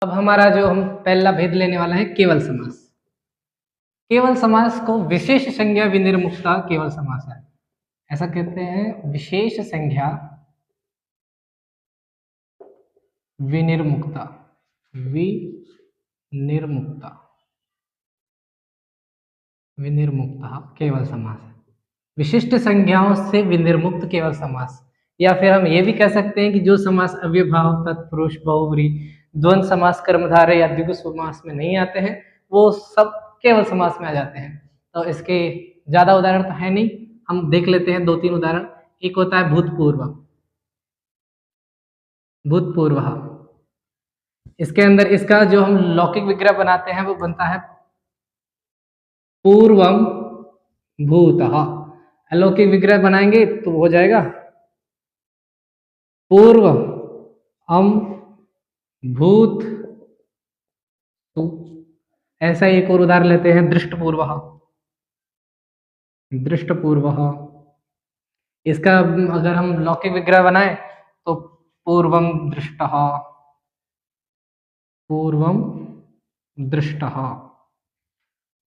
अब हमारा जो हम पहला भेद लेने वाला है केवल समास। केवल समास को विशेष संज्ञा विनिर्मुक्ता केवल समास है, ऐसा कहते हैं। विशेष संज्ञा विनिर्मुक्ता, विनिर्मुक्ता, विनिर्मुक्ता केवल समास है। विशिष्ट संज्ञाओं से विनिर्मुक्त केवल समास। या फिर हम ये भी कह सकते हैं कि जो समास अव्ययभाव, तत्पुरुष, बहुव्रीहि, द्वंद्व समास, कर्मधारय या द्विगु समास में नहीं आते हैं, वो सब केवल समास में आ जाते हैं। तो इसके ज्यादा उदाहरण तो है नहीं, हम देख लेते हैं 2-3 उदाहरण। एक होता है भूतपूर्व, भूतपूर्व। इसके अंदर इसका जो हम लौकिक विग्रह बनाते हैं वो बनता है पूर्वम भूतः। अलौकिक विग्रह बनाएंगे तो हो जाएगा पूर्व अम भूत तु। ऐसा एक और उदाहरण लेते हैं दृष्टपूर्व, दृष्टपूर्व। इसका अगर हम लौकिक विग्रह बनाए तो पूर्वम दृष्टः, पूर्वम दृष्टः।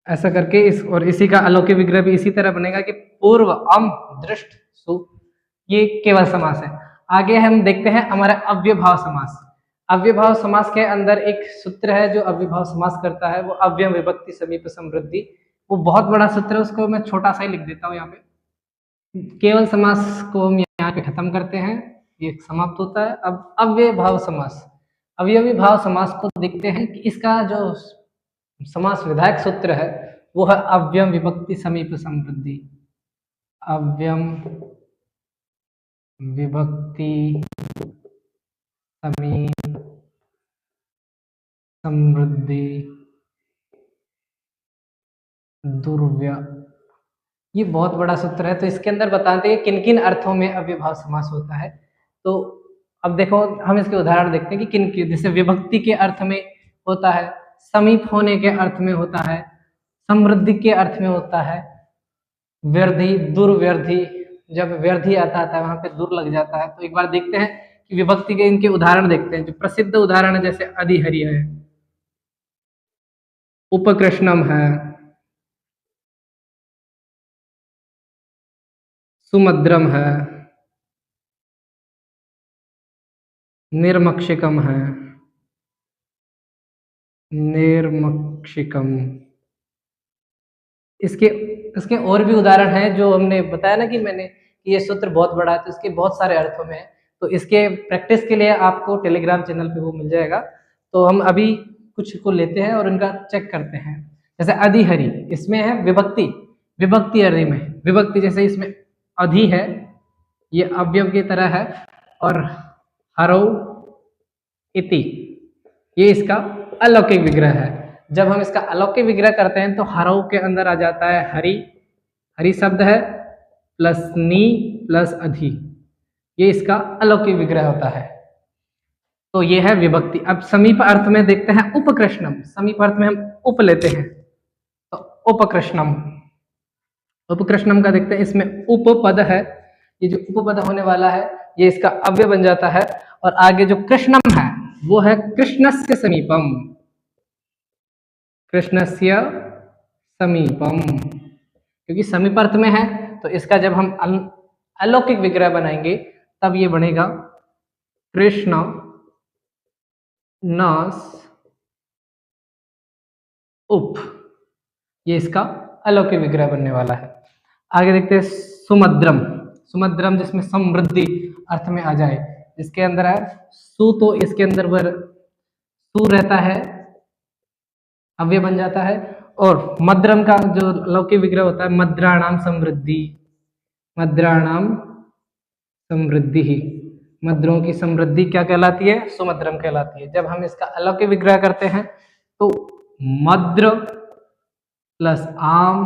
ऐसा करके इस और इसी का अलौकिक विग्रह भी इसी तरह बनेगा कि पूर्व अम दृष्ट सु। ये केवल समास है। आगे हम देखते हैं हमारा अव्ययभाव समास। अव्ययभाव समास के अंदर एक सूत्र है जो अव्ययभाव समास करता है, वो अव्यय विभक्ति समीप समृद्धि। वो बहुत बड़ा सूत्र है, उसको मैं छोटा सा ही लिख देता हूँ यहाँ पे। केवल समास को हम यहाँ पे खत्म करते हैं, ये समाप्त होता है। अब अव्ययभाव समास, अवयवी भाव समास को देखते हैं कि इसका जो समास विधायक सूत्र है वो है अव्यय विभक्ति समीप समृद्धि। अव्यय विभक्ति समीप समृद्धि दुर्व्य। ये बहुत बड़ा सूत्र है, तो इसके अंदर बताते हैं किन किन अर्थों में अव्ययभाव समास होता है। तो अब देखो हम इसके उदाहरण देखते हैं कि किन किन, जैसे विभक्ति के अर्थ में होता है, समीप होने के अर्थ में होता है, समृद्धि के अर्थ में होता है, व्यर्थी दुर्व्यर्थी, जब व्यर्थी आता है वहां पे दुर लग जाता है। तो एक बार देखते हैं कि विभक्ति के इनके उदाहरण देखते हैं। जो प्रसिद्ध उदाहरण है जैसे अधिहरि है, उपकृष्णम है, सुमद्रम है, निर्मक्षिकम है, निर्मक्षिकम। इसके इसके और भी उदाहरण हैं जो हमने बताया ना कि मैंने कि ये सूत्र बहुत बड़ा है, तो इसके बहुत सारे अर्थों में है। तो इसके प्रैक्टिस के लिए आपको टेलीग्राम चैनल पे वो मिल जाएगा। तो हम अभी कुछ को लेते हैं और इनका चेक करते हैं। जैसे अधिहरि, इसमें है विभक्ति, विभक्ति हरि में विभक्ति, जैसे इसमें अधि है, ये अव्यव की तरह है, और हरौ इति, ये इसका अलौकिक विग्रह है। जब हम इसका अलौकिक विग्रह करते हैं तो हरौ के अंदर आ जाता है हरि, हरि शब्द है प्लस नी प्लस अधि, ये इसका अलौकिक विग्रह होता है। तो ये है विभक्ति। अब समीप अर्थ में देखते हैं उपकृष्णम। समीप अर्थ में हम उप लेते हैं, तो उपकृष्णम, उपकृष्णम का देखते हैं। इसमें उपपद है, ये जो उपपद होने वाला है ये इसका अव्यय बन जाता है। और आगे जो कृष्णम है वो है कृष्णस्य समीपम, कृष्णस्य समीपम, क्योंकि समीप अर्थ में है। तो इसका जब हम अलौकिक विग्रह बनाएंगे तब ये बनेगा कृष्ण नस उप, ये इसका अलौकिक विग्रह बनने वाला है। आगे देखते हैं सुमद्रम। सुमद्रम जिसमें समृद्धि अर्थ में आ जाए, जिसके अंदर है सु, तो इसके अंदर सु रहता है, अव्यय बन जाता है। और मद्रम का जो लौकिक विग्रह होता है मद्राणाम समृद्धि, मद्राणाम समृद्धि, मद्रों की समृद्धि क्या कहलाती है? सुमद्रम कहलाती है। जब हम इसका अलौकिक विग्रह करते हैं तो मद्र प्लस आम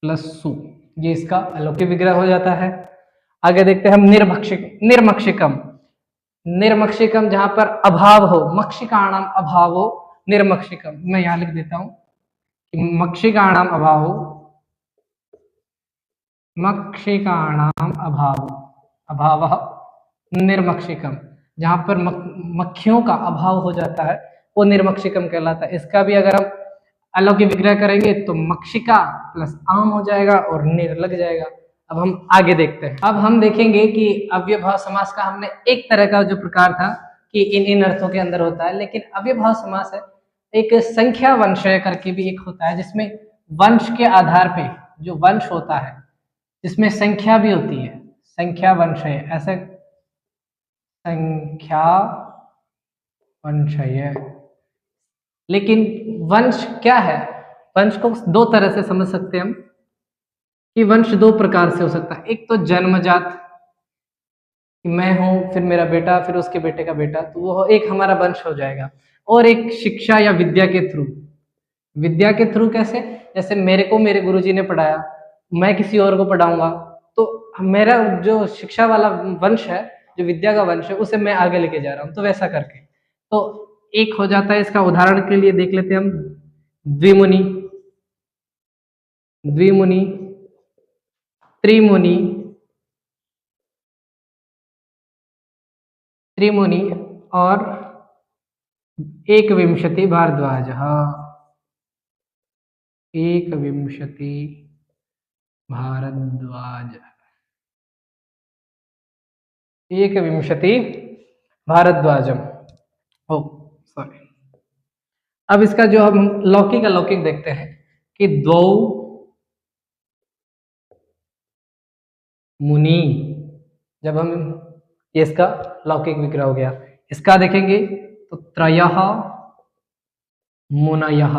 प्लस सु, ये इसका अलौकिक विग्रह हो जाता है। आगे देखते हैं हम निर्मक्षिकम। निर्मक्षिकम जहां पर अभाव हो, मक्षिकाणाम अभाव हो, निर्मक्षिकम। मैं यहां लिख देता हूं कि मक्षिकाणाम अभाव, मक्षिकाणाम अभाव, अभाव निर्मक्षिकम। जहाँ पर मक्खियों का अभाव हो जाता है वो निर्मक्षिकम कहलाता है। इसका भी अगर हम अलौकिक विग्रह करेंगे तो मक्षिका प्लस आम हो जाएगा और निर लग जाएगा। अब हम आगे देखते हैं। अब हम देखेंगे कि अव्ययभाव समास का हमने एक तरह का जो प्रकार था कि इन अर्थों के अंदर होता है, लेकिन अव्ययभाव समास है एक संख्या वंशय करके भी एक होता है, जिसमें वंश के आधार पे जो वंश होता है जिसमें संख्या भी होती है, संख्या वंशय, ऐसे संख्या वंशय। लेकिन वंश क्या है, वंश को दो तरह से समझ सकते हैं हम कि वंश दो प्रकार से हो सकता है। एक तो जन्मजात कि मैं हूं फिर मेरा बेटा फिर उसके बेटे का बेटा, तो वो एक हमारा वंश हो जाएगा। और एक शिक्षा या विद्या के थ्रू। विद्या के थ्रू कैसे, जैसे मेरे को मेरे गुरुजी ने पढ़ाया, मैं किसी और को पढ़ाऊंगा, तो मेरा जो शिक्षा वाला वंश है, जो विद्या का वंश है, उसे मैं आगे लेके जा रहा हूँ, तो वैसा करके। तो एक हो जाता है, इसका उदाहरण के लिए देख लेते हैं हम, द्विमुनि, द्विमुनि, त्रिमुनि, त्रिमुनि और एक विंशति भारद्वाज। एक विंशति भारद्वाज, एक विंशति भारद्वाजम। ओ सॉरी। अब इसका जो हम लौकिक अलौकिक देखते हैं कि द्वौ मुनि, जब हम इसका लौकिक विग्रह हो गया। इसका देखेंगे तो त्रयः मुनयः,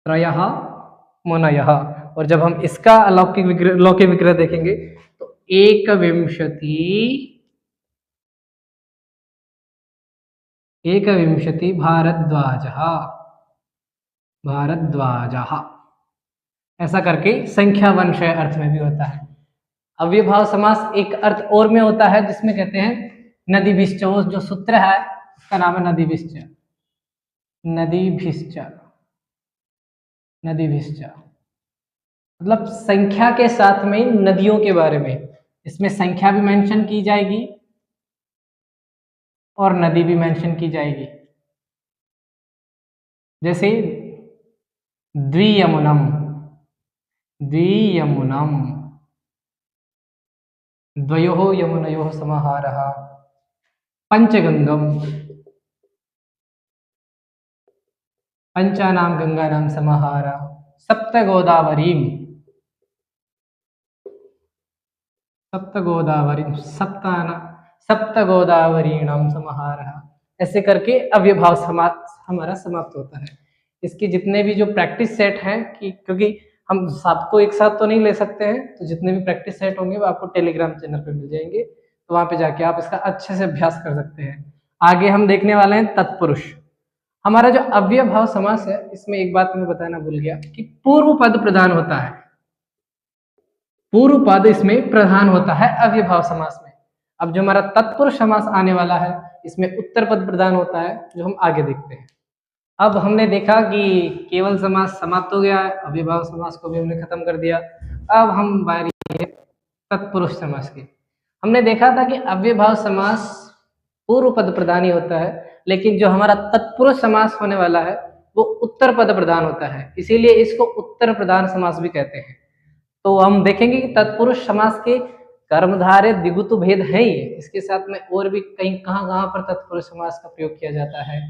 त्रयः मुनयः। और जब हम इसका अलौकिक विग्रह, लौकिक विग्रह देखेंगे तो एक विंशति, एक विंशति भारद्वाजः, भारद्वाजः, ऐसा करके संख्या वंशय अर्थ में भी होता है। अव्ययभाव समास एक अर्थ और में होता है जिसमें कहते हैं नदीभिश्च, वो जो सूत्र है उसका नाम है नदीभिश्च, नदीभिश्च, नदीभिश्च मतलब संख्या के साथ में नदियों के बारे में, इसमें संख्या भी मेंशन की जाएगी और नदी भी मेंशन की जाएगी। जैसे द्वियमुनम, द्वियमुनम, द्वयोः यमुनयोः समाहारः, पंचगंगम, पंचानां गंगानां समाहारः, सप्तगोदावरीम, सप्तगोदावरीम, सप्तगोदावरीणाम समाहारः। ऐसे करके अव्ययभाव समास हमारा समाप्त होता है। इसके जितने भी जो प्रैक्टिस सेट हैं, कि क्योंकि हम सबको एक साथ तो नहीं ले सकते हैं, तो जितने भी प्रैक्टिस सेट होंगे वो आपको टेलीग्राम चैनल पे मिल जाएंगे, तो वहां पे जाके आप इसका अच्छे से अभ्यास कर सकते हैं। आगे हम देखने वाले हैं तत्पुरुष। हमारा जो अव्ययभाव समास है, इसमें एक बात मैं बताना भूल गया कि पूर्व पद प्रधान होता है, पूर्व पद इसमें प्रधान होता है अव्ययभाव समास में। अब जो हमारा तत्पुरुष समास आने वाला है, इसमें उत्तर पद प्रधान होता है, जो हम आगे देखते हैं। अब हमने देखा कि केवल समास समाप्त हो गया है, अव्ययभाव समास को भी हमने खत्म कर दिया। अब हम बारी है तत्पुरुष समास की। हमने देखा था कि अव्ययभाव समास पूर्व पद प्रधान ही होता है, लेकिन जो हमारा तत्पुरुष समास होने वाला है वो उत्तर पद प्रधान होता है, इसीलिए इसको उत्तर प्रधान समास भी कहते हैं। तो हम देखेंगे कि तत्पुरुष समास के कर्मधारय द्विगुत भेद है ही, इसके साथ में और भी कहीं कहाँ पर तत्पुरुष समास का प्रयोग किया जाता है,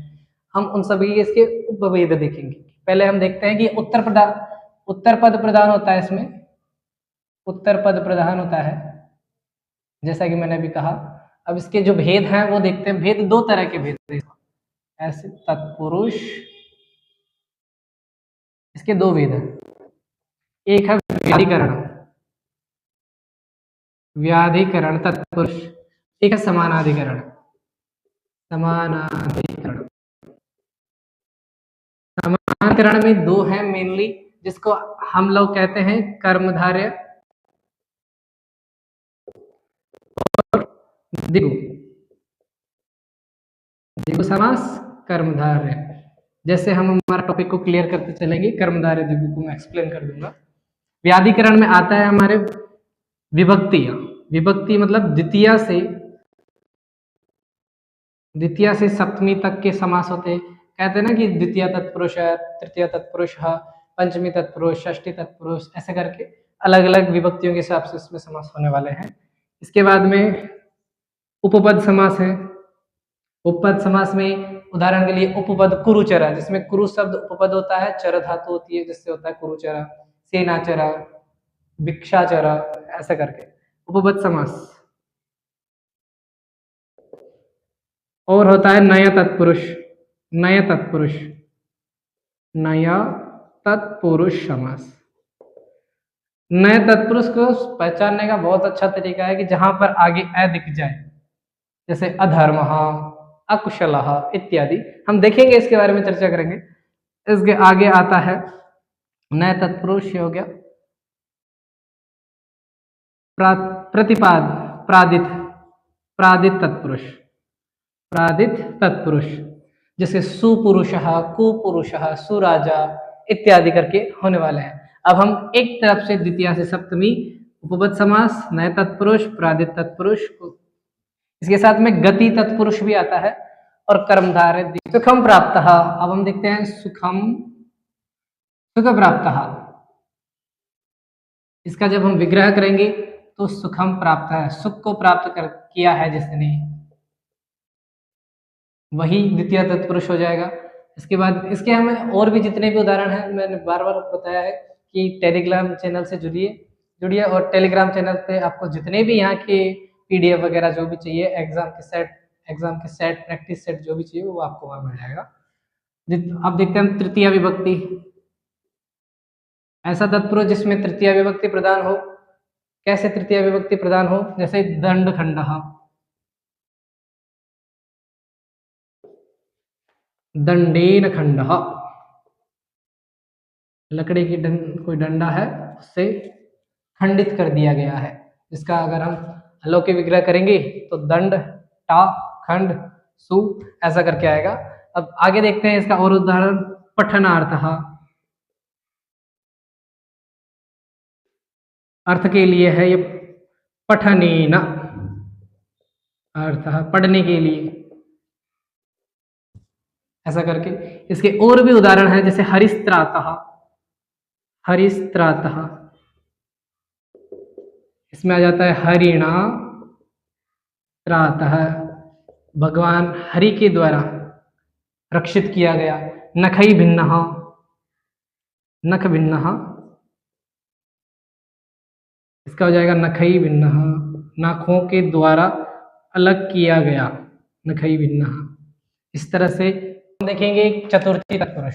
हम उन सभी इसके उपभेद देखेंगे। पहले हम देखते हैं कि उत्तर पद प्रधान होता है, इसमें उत्तर पद प्रधान होता है जैसा कि मैंने अभी कहा। अब इसके जो भेद हैं वो देखते हैं। भेद दो तरह के भेद हैं ऐसे तत्पुरुष, इसके दो भेद हैं। एक है व्याधिकरण, व्याधिकरण तत्पुरुष, एक है समानाधिकरण, समानाधिकरण। समानाधिकरण में दो हैं मेनली, जिसको हम लोग कहते हैं कर्मधारय और द्विगु, द्विगु समास कर्मधारय। जैसे हम हमारा टॉपिक को क्लियर करते चलेंगे, कर्मधारय द्विगु को मैं एक्सप्लेन कर दूंगा। व्याधिकरण में आता है हमारे विभक्ति, विभक्ति मतलब द्वितीया से द्वितीय से सप्तमी तक के समास होते हैं। कहते हैं ना कि द्वितीय तत्पुरुष है, तृतीय तत्पुरुष है, पंचमी तत्पुरुष, षष्ठी तत्पुरुष, ऐसे करके अलग अलग विभक्तियों के हिसाब से इसमें समास होने वाले हैं। इसके बाद में उपपद समास है। उपपद समास में उदाहरण के लिए उपपद कुरुचरा, जिसमें कुरु शब्द उपपद होता है, चर धातु होती है जिससे होता है कुरुचरा, सेनाचरा, भिक्षाचरा, ऐसा करके उपपद समास। और होता है नया तत्पुरुष। नया तत्पुरुष, नया तत्पुरुष समास। नए तत्पुरुष को पहचानने का बहुत अच्छा तरीका है कि जहां पर आगे अ दिख जाए, जैसे अधर्म, अकुशल इत्यादि। हम देखेंगे, इसके बारे में चर्चा करेंगे। इसके आगे आता है नए तत्पुरुष, हो गया प्रतिपाद, प्रादित, प्रादित तत्पुरुष, प्रादित तत्पुरुष, जैसे सुपुरुष, कुपुरुष, सुराजा इत्यादि करके होने वाले हैं। अब हम एक तरफ से द्वितीय से सप्तमी, उपपद समास, नए तत्पुरुष, प्रादित तत्पुरुष, इसके साथ में गति तत्पुरुष भी आता है और कर्मधारय। सुखम प्राप्त, अब हम देखते हैं सुखम, सुख प्राप्त। इसका जब हम विग्रह करेंगे तो सुखम प्राप्त है, सुख को प्राप्त किया है जिसने, वही द्वितीय तत्पुरुष हो जाएगा। इसके बाद इसके हमें और भी जितने भी उदाहरण हैं, मैंने बार बार बताया है कि टेलीग्राम चैनल से जुड़िए और टेलीग्राम चैनल पे आपको जितने भी यहाँ के PDF वगैरह जो भी चाहिए, एग्जाम के सेट, प्रैक्टिस सेट जो भी चाहिए वो आपको वहाँ मिल जाएगा। अब देखते हैं तृतीय विभक्ति। ऐसा तत्पुरुष जिसमें तृतीय विभक्ति प्रदान हो। कैसे तृतीय विभक्ति प्रदान हो? जैसे दंड खंड, दंडेन खंड, लकड़ी की कोई डंडा है उससे खंडित कर दिया गया है। इसका अगर हम हलों के विग्रह करेंगे तो दंड, टा, खंड, सु, ऐसा करके आएगा। अब आगे देखते हैं इसका और उदाहरण। पठनार्थ, अर्थ के लिए है ये पठनेन, अर्थ पढ़ने के लिए, ऐसा करके। इसके और भी उदाहरण है, जैसे हरिस्त्रातः, हरिस्त्रातः, इसमें आ जाता है हरिणा त्रातः, भगवान हरि के द्वारा रक्षित किया गया। नखई भिन्नः, नख भिन्नः, इसका हो जाएगा नखई भिन्नः, नाखों के द्वारा अलग किया गया, नखई भिन्नः। इस तरह से हम देखेंगे चतुर्थी तत्पुरुष।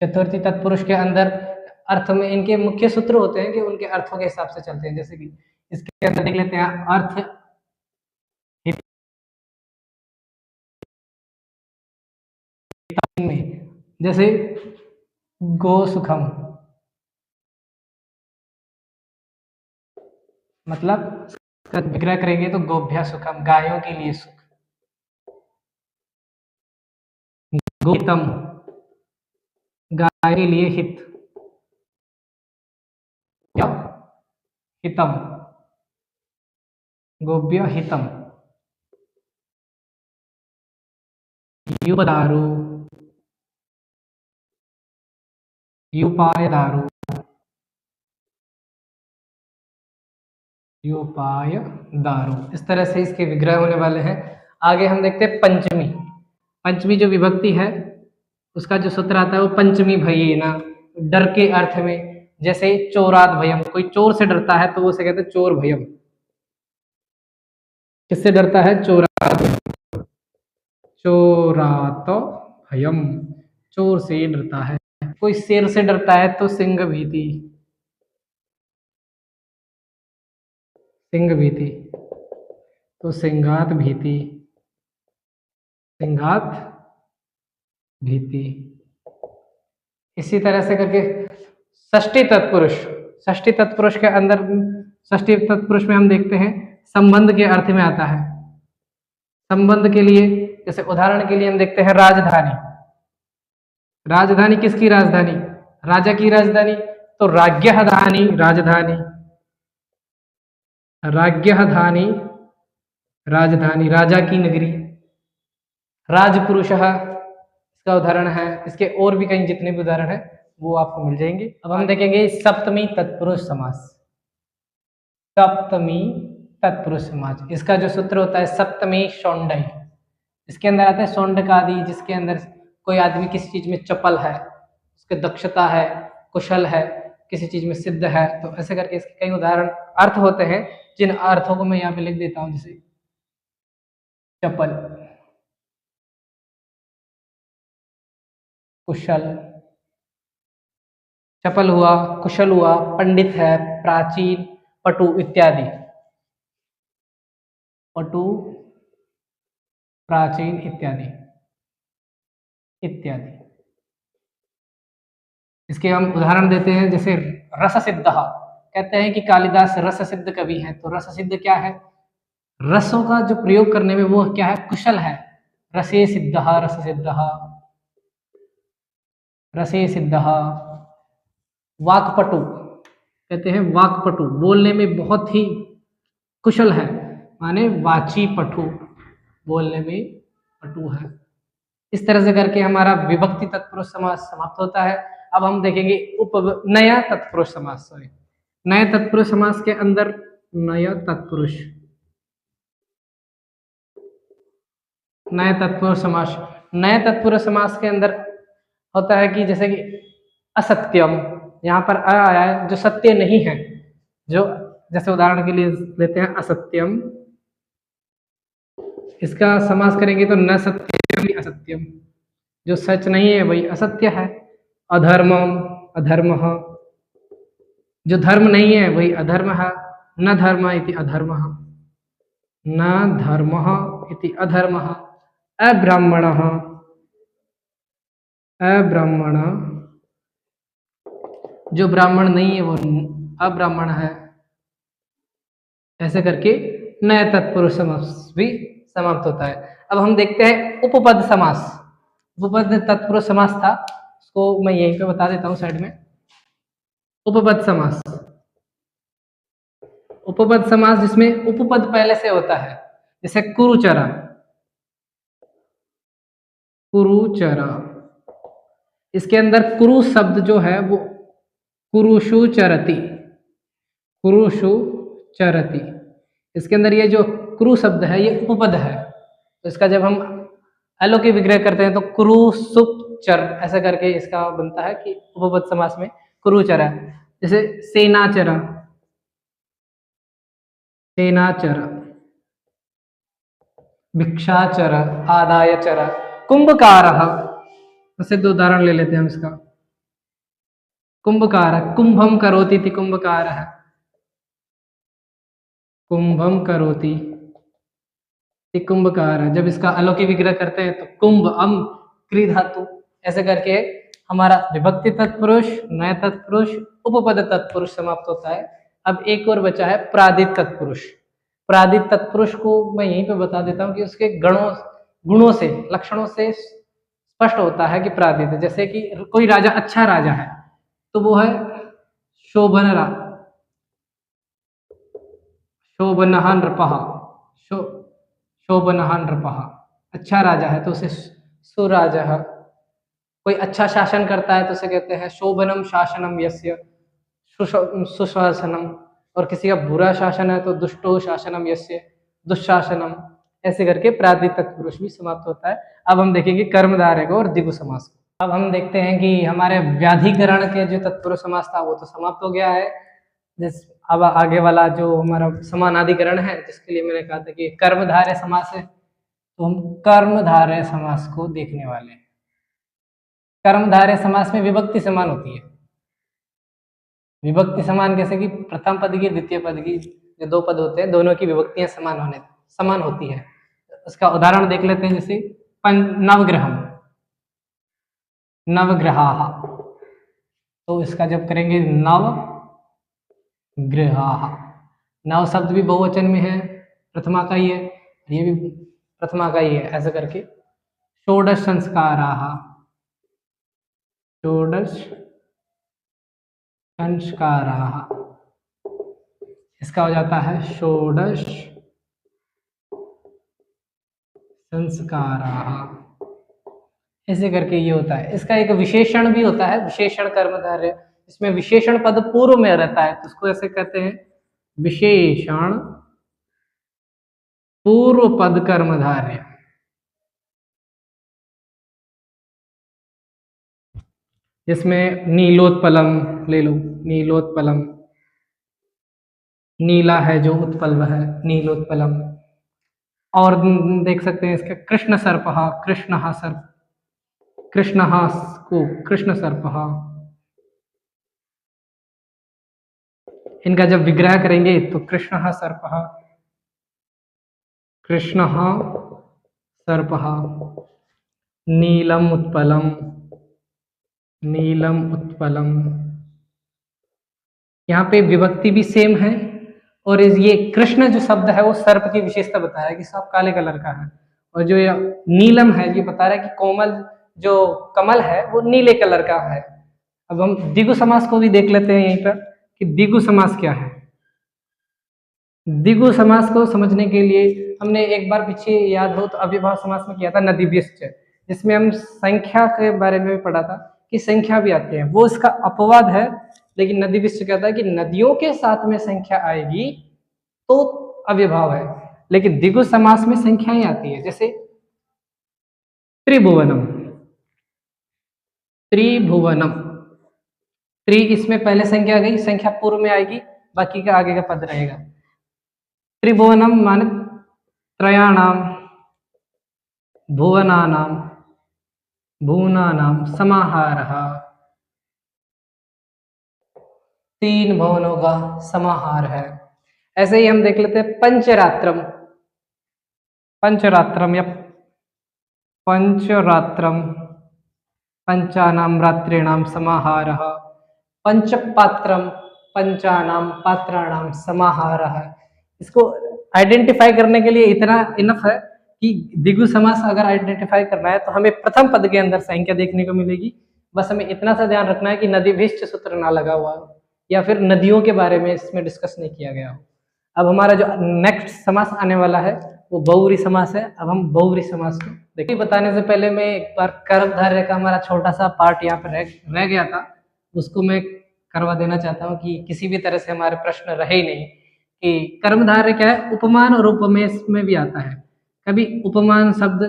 चतुर्थी तत्पुरुष के अंदर अर्थ में इनके मुख्य सूत्र होते हैं कि उनके अर्थों के हिसाब से चलते हैं। जैसे कि इसके अंदर देख लेते हैं अर्थ में, जैसे गो सुखम, मतलब विग्रह करेंगे तो गोभ्या सुखम, गायों के लिए सुख। गोहितम, गाय के लिए हित, हितम, गोभ्य हितम। युपदारु, युपाय दारु, युपाय दारु। इस तरह से इसके विग्रह होने वाले हैं। आगे हम देखते हैं पंचमी। पंचमी जो विभक्ति है उसका जो सूत्र आता है वो पंचमी भयेना, डर के अर्थ में। जैसे चोरात भयम, कोई चोर से डरता है तो वो उसे कहते हैं चोर भयम। किससे डरता है? चोरात, चोरात भयम, चोर से डरता है। कोई शेर से डरता है तो सिंह भीति, सिंह भीति, तो सिंघात भीति, सिंघात भीति। इसी तरह से करके षष्ठी तत्पुरुष, षष्ठी तत्पुरुष के अंदर, षष्ठी तत्पुरुष में हम देखते हैं संबंध के अर्थ में आता है। संबंध के लिए, जैसे उदाहरण के लिए हम देखते हैं राजधानी। राजधानी किसकी राजधानी? राजा की राजधानी, तो राज्यधानी, राजधानी, राज्यधानी, राजधानी, राजा की नगरी। राजपुरुषः इसका उदाहरण है। इसके और भी कई जितने भी उदाहरण हैं वो आपको मिल जाएंगे। अब हम देखेंगे सप्तमी तत्पुरुष समास। सप्तमी तत्पुरुष समास, इसका जो सूत्र होता है सप्तमी शौंडई। इसके अंदर आता है शौंडकादि, जिसके अंदर कोई आदमी किसी चीज में चपल है, उसकी दक्षता है, कुशल है, किसी चीज में सिद्ध है, तो ऐसे करके इसके कई उदाहरण अर्थ होते हैं, जिन अर्थों को मैं यहाँ पे लिख देता हूँ। जैसे चपल, कुशल, चपल हुआ, कुशल हुआ, पंडित है, प्राचीन, पटु इत्यादि। पटु, प्राचीन इत्यादि इत्यादि। इसके हम उदाहरण देते हैं, जैसे रस सिद्ध। कहते हैं कि कालिदास रस सिद्ध कवि हैं, तो रस सिद्ध क्या है? रसों का जो प्रयोग करने में वो क्या है? कुशल है। रसे सिद्ध, रस सिद्ध, रसे सिद्ध। वाक्पटु, कहते हैं वाक्पटु, बोलने में बहुत ही कुशल है, माने वाची पटु, बोलने में पटु है। इस तरह से करके हमारा विभक्ति तत्पुरुष समास समाप्त होता है। अब हम देखेंगे नया तत्पुरुष समास। सॉरी, नए तत्पुरुष समास के अंदर नया तत्पुरुष, नए तत्पुरुष समास। नए तत्पुरुष समास के अंदर होता है कि जैसे कि असत्यम, यहाँ पर आया है जो सत्य नहीं है, जो जैसे उदाहरण के लिए लेते हैं असत्यम, इसका समास करेंगे तो न सत्यम असत्यम, जो सच नहीं है वही असत्य है। अधर्मम, अधर्म, जो धर्म नहीं है वही अधर्म है। न धर्म इति अधर्म, न धर्म इति अधर्म। अब्राह्मण, अब्राह्मण, जो ब्राह्मण नहीं है वो अब्राह्मण है। ऐसे करके नए तत्पुरुष समास भी समाप्त होता है। अब हम देखते हैं उपपद समास। उपपद तत्पुरुष समास था, उसको मैं यहीं पे बता देता हूँ साइड में। उपपद समास, उपपद समास जिसमें उपपद पहले से होता है, जैसे कुरुचरा, कुरुचरा, इसके अंदर कुरु शब्द जो है वो कुरुषु चरति, कुरुषु चरति, इसके अंदर ये जो कुरु शब्द है ये उपपद है। तो इसका जब हम अलौकिक विग्रह करते हैं तो कुरु सुप चर, ऐसा करके इसका बनता है कि उपपद समास में कुरुचरा। जैसे सेनाचरा, सेनाचर, भिक्षाचर, आदायचर, कुंभकार। प्रसिद्ध उदाहरण ले लेते हैं हम इसका। कुंभकार, कुंभम करोति इति कुंभकार है, कुंभम करोति इति कुंभकार। जब इसका अलौकिक विग्रह करते हैं तो कुंभ अम क्री धातु, ऐसे करके हमारा विभक्ति तत्पुरुष, नय तत्पुरुष, उपपद तत्पुरुष समाप्त होता है। अब एक और बचा है प्रादित तत्पुरुष। प्रादित तत्पुरुष को मैं यहीं पे बता देता हूँ कि उसके गुणों से, लक्षणों से स्पष्ट होता है कि प्रादित। जैसे कि कोई राजा अच्छा राजा है तो वो है शोभन शोभनः नृपः, शोभनः नृपः, अच्छा राजा है तो उसे सुराजा। कोई अच्छा शासन करता है तो उसे कहते हैं शोभनम शासनम यस्य सुशासनम, और किसी का बुरा शासन है तो दुष्टो शासनम यस्य दुष्शासनम। ऐसे करके प्रादित तत्पुरुष भी समाप्त होता है। अब हम देखेंगे कर्मधारय को और द्विगु समास को। अब हम देखते हैं कि हमारे व्याधिकरण के जो तत्पुरुष समास था वो तो समाप्त हो गया है। अब आगे वाला जो हमारा समानाधिकरण है, जिसके लिए मैंने कहा था कि कर्मधारय समास है, तो हम कर्मधारय समास को देखने वाले हैं। कर्मधारय समास में विभक्ति समान होती है। विभक्ति समान कैसे कि प्रथम पद की, द्वितीय पद की, जो दो पद होते हैं दोनों की विभक्तियां समान होती है। उसका उदाहरण देख लेते हैं, जैसे नवग्रहम, नवग्रहाः, तो इसका जब करेंगे नव ग्रहाः, नव शब्द भी बहुवचन में है, प्रथमा का ही है, ये भी प्रथमा का ही है। ऐसे करके षोडश संस्काराः, षोडश संस्काराः, इसका हो जाता है षोडश संस्काराः, ऐसे करके ये होता है। इसका एक विशेषण भी होता है, विशेषण कर्मधारय, इसमें विशेषण पद पूर्व में रहता है तो उसको ऐसे कहते हैं विशेषण पूर्व पद कर्मधारय। जिसमें नीलोत्पलम ले लो, नीलोत्पलम, नीला है जो उत्पल है, नीलोत्पलम। और देख सकते हैं इसके कृष्ण सर्पः, कृष्णः सर्प, कृष्णः को कृष्ण सर्पः। इनका जब विग्रह करेंगे तो कृष्णः सर्पः, कृष्णः सर्पः, नीलम उत्पलम, नीलम उत्पलम। यहाँ पे विभक्ति भी सेम है और ये कृष्ण जो शब्द है वो सर्प की विशेषता बता रहा है कि सर्प काले कलर का है, और जो ये नीलम है ये बता रहा है कि कोमल जो कमल है वो नीले कलर का है। अब हम द्विगु समास को भी देख लेते हैं यहीं पर कि द्विगु समास क्या है। द्विगु समास को समझने के लिए हमने एक बार पीछे याद हो तो अव्ययभाव समास में किया था नदीव्यश्च, जिसमें हम संख्या के बारे में भी पढ़ा था कि संख्या भी आती है, वो इसका अपवाद है। लेकिन नदीव्यश्च कहता है कि नदियों के साथ में संख्या आएगी तो अव्ययभाव है, लेकिन द्विगु समास में संख्या ही आती है। जैसे त्रिभुवनम, त्रिभुवनम, त्रि इसमें पहले संख्या आ गई, संख्या पूर्व में आएगी, बाकी का आगे का पद रहेगा। त्रिभुवनम माने त्रयाणाम, भुवनानाम, भुवनानाम समाहारः, तीन भवनों का समाहार है। ऐसे ही हम देख लेते हैं पंचरात्रम, पंचरात्रम या पंचरात्रम, पंचानाम रात्रिणाम समाहारः, पंचपात्रम, पंचानाम पात्राणाम समाहारः। इसको आइडेंटिफाई करने के लिए इतना इनफ है कि द्विगु समास अगर आइडेंटिफाई करना है तो हमें प्रथम पद के अंदर संख्या देखने को मिलेगी। बस हमें इतना सा ध्यान रखना है कि नदीभिष्ट सूत्र ना लगा हुआ हो या फिर नदियों के बारे में इसमें डिस्कस नहीं किया गया हो। अब हमारा जो नेक्स्ट समास आने वाला है वो बहुव्रीहि समास है। अब हम बहुव्रीहि समास को देखिए। बताने से पहले मैं एक बार कर्मधारय का हमारा छोटा सा पार्ट यहाँ पर रह गया था, उसको मैं करवा देना चाहता हूँ कि किसी भी तरह से हमारे प्रश्न रहे ही नहीं कि कर्मधारय क्या है। उपमान और उपमेय में भी आता है। कभी उपमान शब्द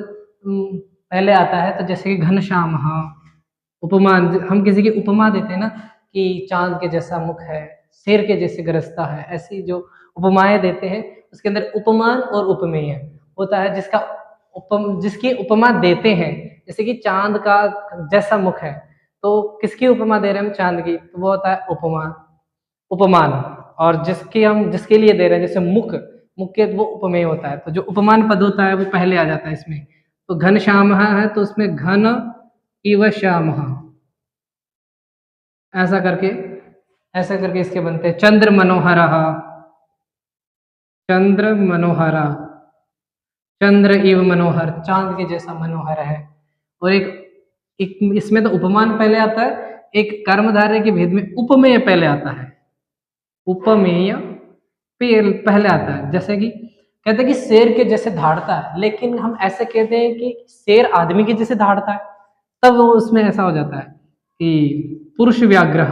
पहले आता है, तो जैसे कि घनश्याम, उपमान हम किसी की उपमा देते हैं ना कि चांद के जैसा मुख है, शेर के जैसे गरजता है, ऐसी जो उपमाएं देते हैं उसके अंदर उपमान और उपमेय होता है। जिसकी उपमा देते हैं, जैसे कि चांद का जैसा मुख है, तो किसकी उपमा दे रहे हैं हम? चांद की, तो वो होता है उपमान, उपमान। और जिसके लिए दे रहे हैं, जैसे मुख, मुख के वो उपमेय होता है। तो जो उपमान पद होता है वो पहले आ जाता है इसमें। तो घनश्याम है तो उसमें घन इव श्याम, ऐसा करके इसके बनते हैं। चंद्र मनोहर, चंद्र मनोहर, चंद्र इव मनोहर, चांद के जैसा मनोहर है। और एक इसमें तो उपमान पहले आता है, एक कर्मधारय के भेद में उपमेय पहले आता है। उपमेय पहले आता है। जैसे कि कहते हैं कि शेर के जैसे धाड़ता है, लेकिन हम ऐसे कहते हैं कि शेर आदमी के जैसे धाड़ता है, तब वो उसमें ऐसा हो जाता है कि पुरुष व्याघ्र,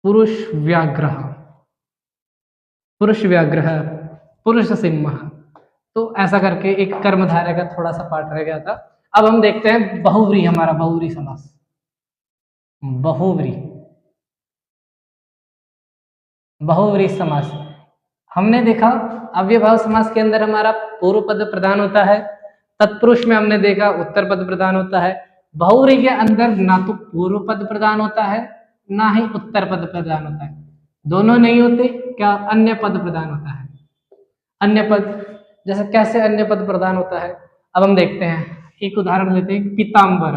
पुरुष व्याघ्र, पुरुष व्याघ्र, पुरुष सिंह। तो ऐसा करके एक कर्मधारय का थोड़ा सा पार्ट रह गया था। अब हम देखते हैं बहुव्रीहि, हमारा बहुव्रीहि समास। बहुव्रीहि, बहुव्रीहि समास हमने देखा अव्ययभाव समास के अंदर हमारा पूर्व पद प्रधान होता है, तत्पुरुष में हमने देखा उत्तर पद प्रधान होता है। बहुव्रीहि के अंदर ना तो पूर्व पद प्रधान होता है ना ही उत्तर पद प्रधान होता है, दोनों नहीं होते। क्या? अन्य पद प्रधान होता है। अन्य पद, जैसे कैसे अन्य पद प्रधान होता है? अब हम देखते हैं, एक उदाहरण लेते हैं। पीताम्बर,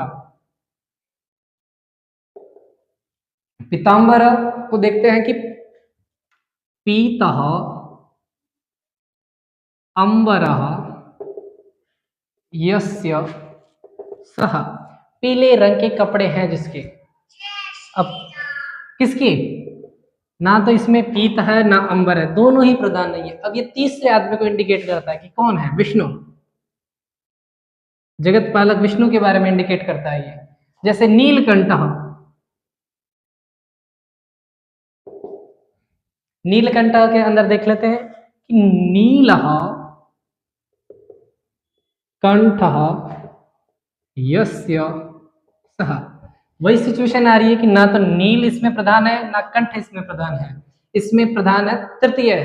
पीताम्बर को देखते हैं कि पीतः अंबरः यस्य सः, पीले रंग के कपड़े हैं जिसके। अब किसके? ना तो इसमें पीत है ना अंबर है, दोनों ही प्रधान नहीं है। अब ये तीसरे आदमी को इंडिकेट करता है कि कौन है, विष्णु, जगत पालक विष्णु के बारे में इंडिकेट करता है ये। जैसे नीलकंठ, नीलकंठ के अंदर देख लेते हैं कि नील कंठ यस्य सह, वही सिचुएशन आ रही है कि ना तो नील इसमें प्रधान है ना कंठ इसमें प्रधान है, इसमें प्रधान है तृतीय,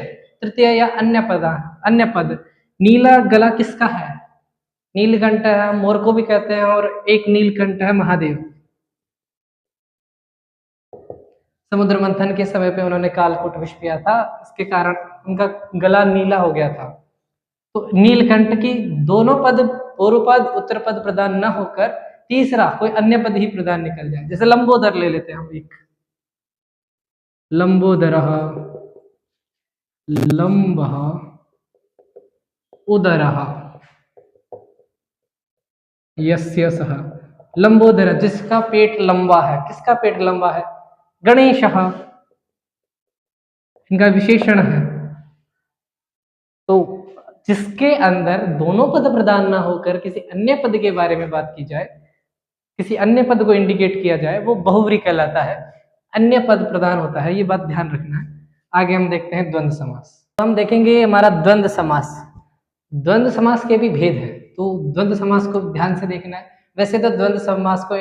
तृतीय या अन्य पद, अन्य पद। नीला गला किसका है, नीलकंठ है, मोर को भी कहते हैं, और एक नीलकंठ है महादेव। समुद्र मंथन के समय पे उन्होंने कालकूट विष पिया था, इसके कारण उनका गला नीला हो गया था। तो नीलकंठ की दोनों पद, पूर्व पद उत्तर पद प्रदान न होकर तीसरा कोई अन्य पद ही प्रदान निकल जाए। जैसे लंबोदर ले लेते हैं हम, एक लंबोदर, लंब उदर यस्य सह, लंबोदर जिसका पेट लंबा है, किसका पेट लंबा है, गणेश, इनका विशेषण है। तो जिसके अंदर दोनों पद प्रदान ना होकर किसी अन्य पद के बारे में बात की जाए, किसी अन्य पद को इंडिकेट किया जाए, वो बहुव्रीहि कहलाता है, अन्य पद प्रदान होता है, ये बात ध्यान रखना है। आगे हम देखते हैं द्वंद्व समास। तो हम देखेंगे हमारा द्वंद्व समास। द्वंद्व समास के भी भेद है, तो द्वंद्व समास को ध्यान से देखना है। वैसे तो द्वंद्व समास को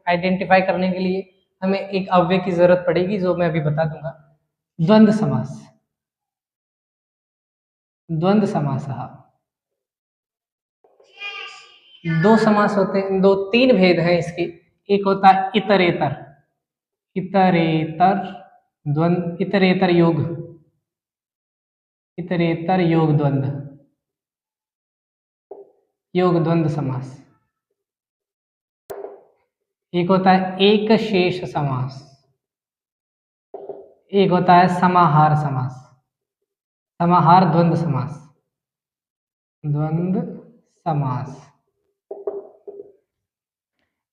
आइडेंटिफाई करने के लिए हमें एक अव्यय की जरूरत पड़ेगी, जो मैं अभी बता दूंगा। द्वंद्व समास, द्वंद्व समास दो समास होते हैं, दो तीन भेद हैं इसके। एक होता है इतरेतर, इतरेतर द्वंद्व, इतरेतर योग, इतरेतर योग द्वंद्व, योग द्वंद्व समास। एक होता है एक शेष समास, एक होता है समाहार समास, समाहार द्वंद्व समास, द्वंद्व समास।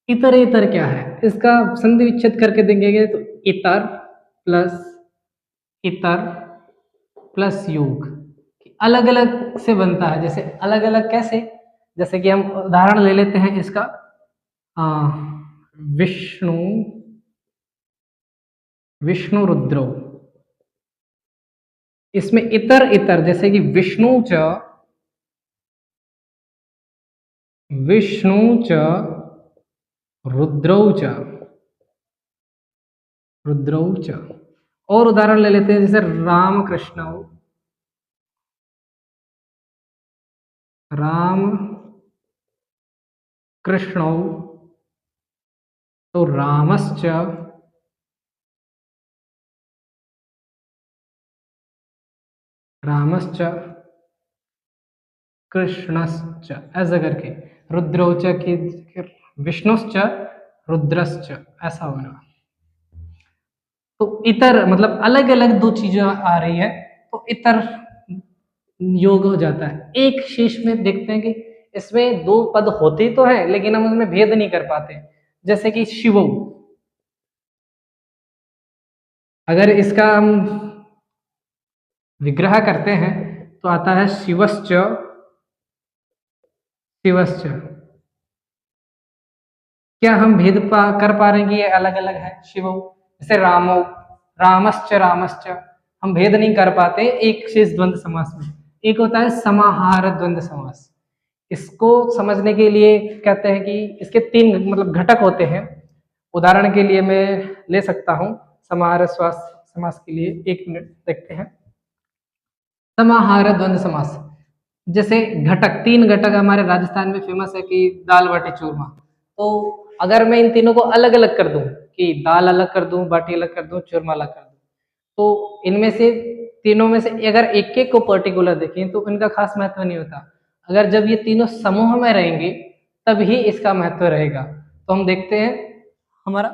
इतरेतर क्या है, इसका संधि विच्छेद करके देंगे तो इतर प्लस इतर प्लस योग अलग अलग से बनता है। जैसे अलग अलग कैसे, जैसे कि हम उदाहरण ले लेते हैं इसका, विष्णु, विष्णु रुद्रो, इसमें इतर इतर, जैसे कि विष्णु च, विष्णु च रुद्रौ च, रुद्रौ च। और उदाहरण ले लेते हैं, जैसे राम कृष्ण, राम कृष्ण, तो रामश्च, रामश्च कृष्णश्च, ऐसा करके रुद्रौच की विष्णुश्च रुद्रश्च, ऐसा होगा। तो इतर मतलब अलग अलग दो चीजें आ रही है, तो इतर योग हो जाता है। एक शेष में देखते हैं कि इसमें दो पद होते तो हैं, लेकिन हम उसमें भेद नहीं कर पाते। जैसे कि शिवो, अगर इसका हम विग्रह करते हैं तो आता है शिवश्च, शिवश्च। क्या हम भेद कर पा रहे हैं कि ये अलग अलग है शिवो? जैसे रामो, रामश्च, रामश्च, हम भेद नहीं कर पाते एक शेष द्वंद्व समास में। एक होता है समाहार द्वंद्व समास, इसको समझने के लिए कहते हैं कि इसके तीन मतलब घटक होते हैं। उदाहरण के लिए मैं ले सकता हूं समाहार समास के लिए, एक मिनट देखते हैं। समाहार द्वंद्व समास, जैसे घटक, तीन घटक हमारे राजस्थान में फेमस है कि दाल बाटी चूरमा। तो अगर मैं इन तीनों को अलग अलग कर दूं, कि दाल अलग कर दूं, बाटी अलग कर दूं, चूरमा अलग कर दूं, तो इनमें से तीनों में से अगर एक एक को पर्टिकुलर देखें तो इनका खास महत्व नहीं होता। अगर जब ये तीनों समूह में रहेंगे तब ही इसका महत्व रहेगा। तो हम देखते हैं हमारा